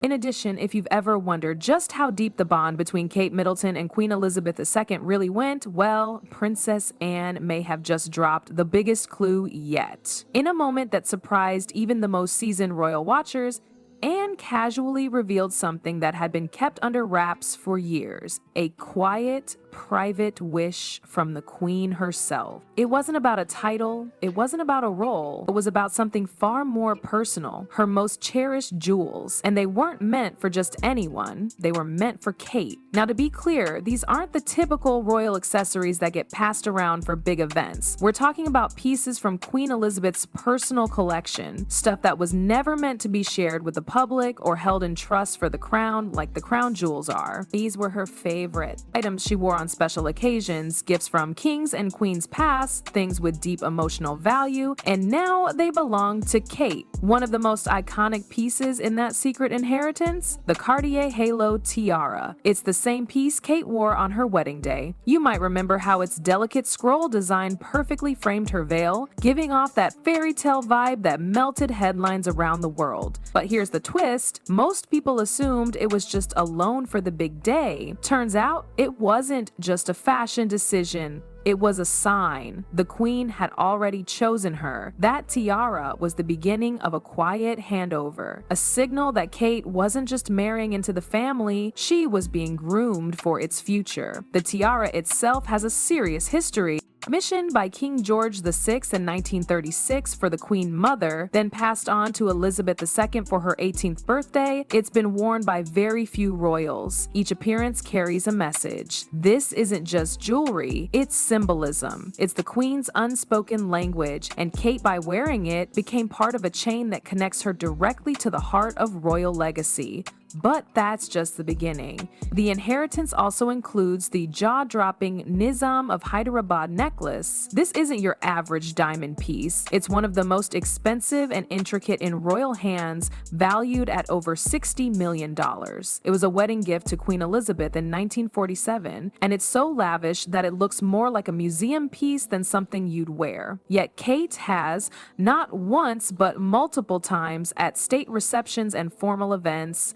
In addition, if you've ever wondered just how deep the bond between Kate Middleton and Queen Elizabeth II really went, well, Princess Anne may have just dropped the biggest clue yet. In a moment that surprised even the most seasoned royal watchers, Anne casually revealed something that had been kept under wraps for years, a quiet, private wish from the Queen herself. It wasn't about a title, it wasn't about a role, it was about something far more personal, her most cherished jewels, and they weren't meant for just anyone, they were meant for Kate. Now to be clear, these aren't the typical royal accessories that get passed around for big events. We're talking about pieces from Queen Elizabeth's personal collection, stuff that was never meant to be shared with the public or held in trust for the crown like the crown jewels are. These were her favorite items she wore on special occasions, gifts from kings and queens past, things with deep emotional value, and now they belong to Kate. One of the most iconic pieces in that secret inheritance? The Cartier Halo tiara. It's the same piece Kate wore on her wedding day. You might remember how its delicate scroll design perfectly framed her veil, giving off that fairy tale vibe that melted headlines around the world. But here's the twist, most people assumed it was just a loan for the big day. Turns out, it wasn't just a fashion decision. It was a sign. The Queen had already chosen her. That tiara was the beginning of a quiet handover, a signal that Kate wasn't just marrying into the family, she was being groomed for its future. The tiara itself has a serious history. Commissioned by King George VI in 1936 for the Queen Mother, then passed on to Elizabeth II for her 18th birthday, it's been worn by very few royals. Each appearance carries a message. This isn't just jewelry, it's symbolism. It's the Queen's unspoken language, and Kate, by wearing it, became part of a chain that connects her directly to the heart of royal legacy. But that's just the beginning. The inheritance also includes the jaw-dropping Nizam of Hyderabad necklace. This isn't your average diamond piece. It's one of the most expensive and intricate in royal hands, valued at over $60 million. It was a wedding gift to Queen Elizabeth in 1947, and it's so lavish that it looks more like a museum piece than something you'd wear. Yet Kate has, not once but multiple times at state receptions and formal events,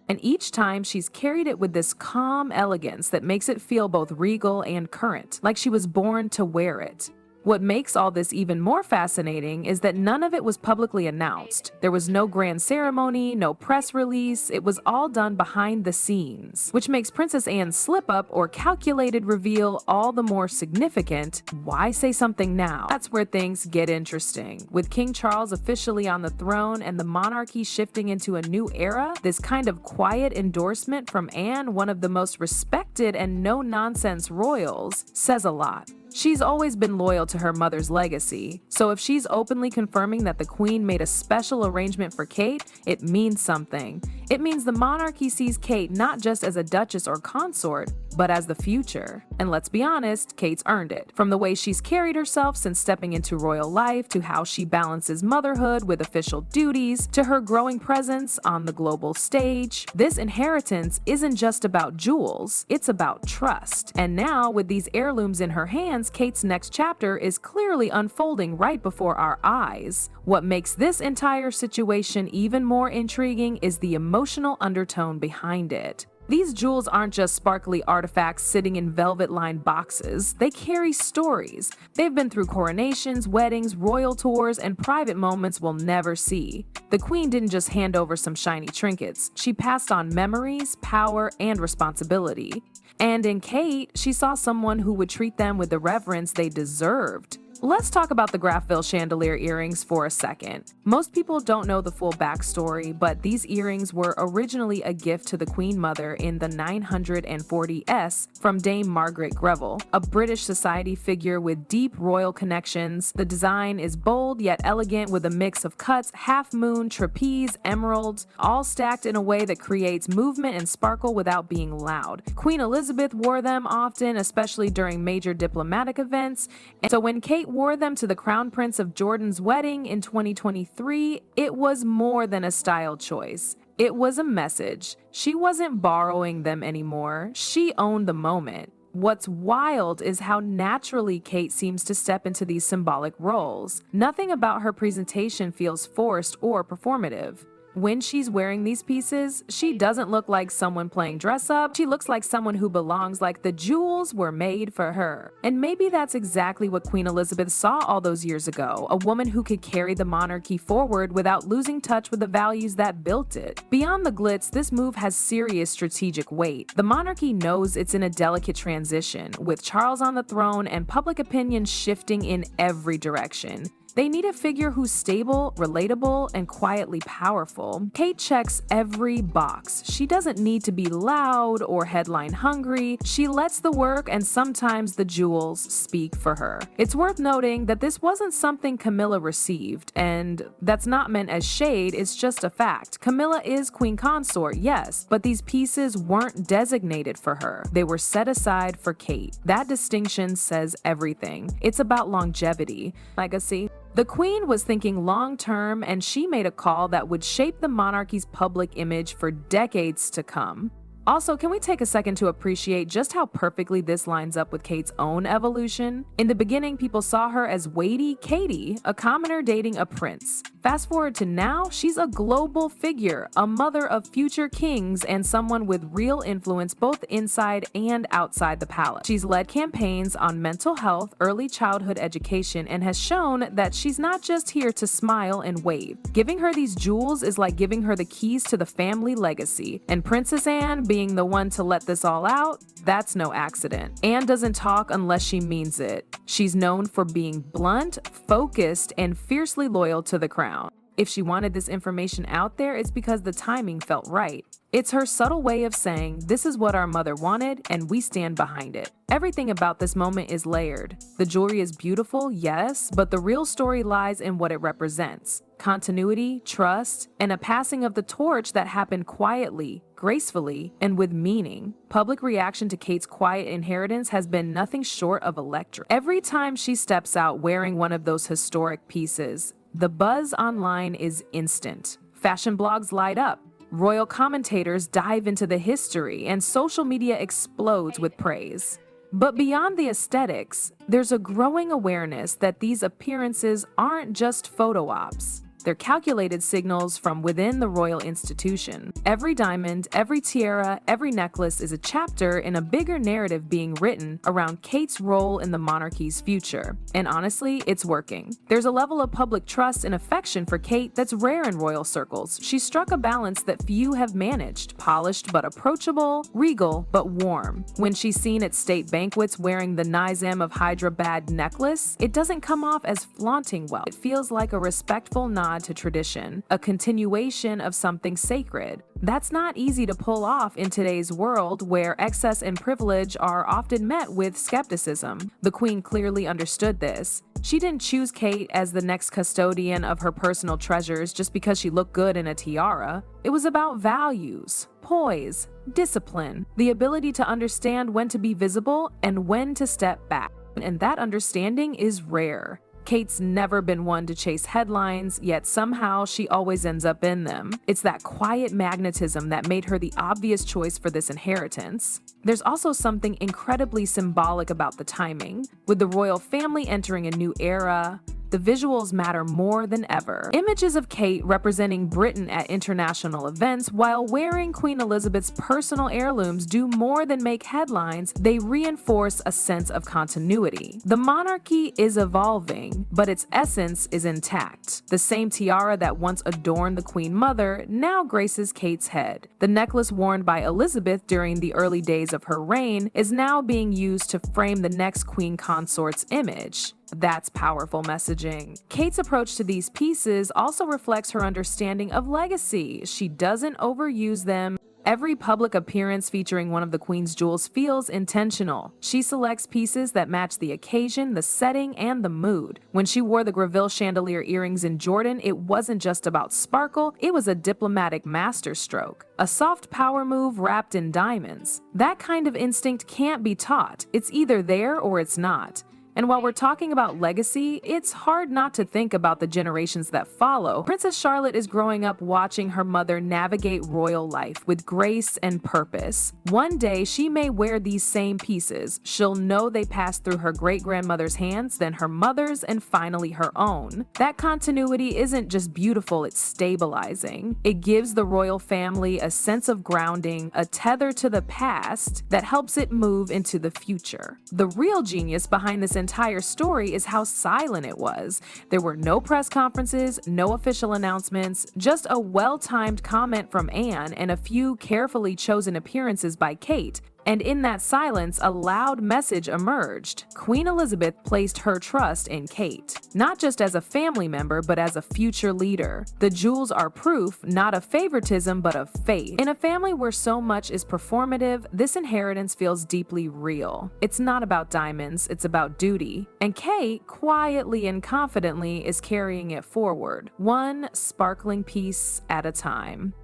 and each time she's carried it with this calm elegance that makes it feel both regal and current, like she was born to wear it. What makes all this even more fascinating is that none of it was publicly announced. There was no grand ceremony, no press release, it was all done behind the scenes, which makes Princess Anne's slip-up or calculated reveal all the more significant. Why say something now? That's where things get interesting. With King Charles officially on the throne and the monarchy shifting into a new era, this kind of quiet endorsement from Anne, one of the most respected and no-nonsense royals, says a lot. She's always been loyal to her mother's legacy, so if she's openly confirming that the Queen made a special arrangement for Kate, it means something. It means the monarchy sees Kate not just as a duchess or consort, but as the future. And let's be honest, Kate's earned it. From the way she's carried herself since stepping into royal life, to how she balances motherhood with official duties, to her growing presence on the global stage. This inheritance isn't just about jewels, it's about trust. And now, with these heirlooms in her hands, Kate's next chapter is clearly unfolding right before our eyes. What makes this entire situation even more intriguing is the emotional undertone behind it. These jewels aren't just sparkly artifacts sitting in velvet-lined boxes. They carry stories. They've been through coronations, weddings, royal tours, and private moments we'll never see. The Queen didn't just hand over some shiny trinkets. She passed on memories, power, and responsibility. And in Kate, she saw someone who would treat them with the reverence they deserved. Let's talk about the Graffille chandelier earrings for a second. Most people don't know the full backstory, but these earrings were originally a gift to the Queen Mother in the 940s from Dame Margaret Greville, a British society figure with deep royal connections. The design is bold yet elegant, with a mix of cuts, half moon, trapeze, emeralds, all stacked in a way that creates movement and sparkle without being loud. Queen Elizabeth wore them often, especially during major diplomatic events, and so when Kate wore them to the Crown Prince of Jordan's wedding in 2023, it was more than a style choice. It was a message. She wasn't borrowing them anymore. She owned the moment. What's wild is how naturally Kate seems to step into these symbolic roles. Nothing about her presentation feels forced or performative. When she's wearing these pieces, she doesn't look like someone playing dress up. She looks like someone who belongs, like the jewels were made for her. And maybe that's exactly what Queen Elizabeth saw all those years ago, a woman who could carry the monarchy forward without losing touch with the values that built it. Beyond the glitz, this move has serious strategic weight. The monarchy knows it's in a delicate transition, with Charles on the throne and public opinion shifting in every direction. They need a figure who's stable, relatable, and quietly powerful. Kate checks every box. She doesn't need to be loud or headline hungry. She lets the work and sometimes the jewels speak for her. It's worth noting that this wasn't something Camilla received, and that's not meant as shade, it's just a fact. Camilla is queen consort, yes, but these pieces weren't designated for her. They were set aside for Kate. That distinction says everything. It's about longevity, legacy. The queen was thinking long-term, and she made a call that would shape the monarchy's public image for decades to come. Also, can we take a second to appreciate just how perfectly this lines up with Kate's own evolution? In the beginning, people saw her as weighty Katie, a commoner dating a prince. Fast forward to now, she's a global figure, a mother of future kings, and someone with real influence both inside and outside the palace. She's led campaigns on mental health, early childhood education, and has shown that she's not just here to smile and wave. Giving her these jewels is like giving her the keys to the family legacy, and Princess Anne being the one to let this all out, that's no accident. Anne doesn't talk unless she means it. She's known for being blunt, focused, and fiercely loyal to the crown. If she wanted this information out there, it's because the timing felt right. It's her subtle way of saying, this is what our mother wanted, and we stand behind it. Everything about this moment is layered. The jewelry is beautiful, yes, but the real story lies in what it represents. Continuity, trust, and a passing of the torch that happened quietly, gracefully, and with meaning. Public reaction to Kate's quiet inheritance has been nothing short of electric. Every time she steps out wearing one of those historic pieces, the buzz online is instant. Fashion blogs light up. Royal commentators dive into the history, and social media explodes with praise. But beyond the aesthetics, there's a growing awareness that these appearances aren't just photo ops. They're calculated signals from within the royal institution. Every diamond, every tiara, every necklace is a chapter in a bigger narrative being written around Kate's role in the monarchy's future. And honestly, it's working. There's a level of public trust and affection for Kate that's rare in royal circles. She struck a balance that few have managed, polished but approachable, regal but warm. When she's seen at state banquets wearing the Nizam of Hyderabad necklace, it doesn't come off as flaunting wealth. It feels like a respectful nod to tradition, a continuation of something sacred. That's not easy to pull off in today's world where excess and privilege are often met with skepticism. The queen clearly understood this. She didn't choose Kate as the next custodian of her personal treasures just because she looked good in a tiara. It was about values, poise, discipline, the ability to understand when to be visible and when to step back. And that understanding is rare. Kate's never been one to chase headlines, yet somehow she always ends up in them. It's that quiet magnetism that made her the obvious choice for this inheritance. There's also something incredibly symbolic about the timing. With the royal family entering a new era, the visuals matter more than ever. Images of Kate representing Britain at international events while wearing Queen Elizabeth's personal heirlooms do more than make headlines, they reinforce a sense of continuity. The monarchy is evolving, but its essence is intact. The same tiara that once adorned the Queen Mother now graces Kate's head. The necklace worn by Elizabeth during the early days of her reign is now being used to frame the next queen consort's image. That's powerful messaging. Kate's approach to these pieces also reflects her understanding of legacy. She doesn't overuse them. Every public appearance featuring one of the Queen's jewels feels intentional. She selects pieces that match the occasion, the setting, and the mood. When she wore the Greville chandelier earrings in Jordan, it wasn't just about sparkle, it was a diplomatic masterstroke. A soft power move wrapped in diamonds. That kind of instinct can't be taught. It's either there or it's not. And while we're talking about legacy, it's hard not to think about the generations that follow. Princess Charlotte is growing up watching her mother navigate royal life with grace and purpose. One day, she may wear these same pieces. She'll know they passed through her great-grandmother's hands, then her mother's, and finally her own. That continuity isn't just beautiful, it's stabilizing. It gives the royal family a sense of grounding, a tether to the past that helps it move into the future. The real genius behind this entire story is how silent it was. There were no press conferences, no official announcements, just a well-timed comment from Anne and a few carefully chosen appearances by Kate. And in that silence, a loud message emerged. Queen Elizabeth placed her trust in Kate, not just as a family member, but as a future leader. The jewels are proof, not of favoritism, but of faith. In a family where so much is performative, this inheritance feels deeply real. It's not about diamonds, it's about duty. And Kate, quietly and confidently, is carrying it forward, one sparkling piece at a time.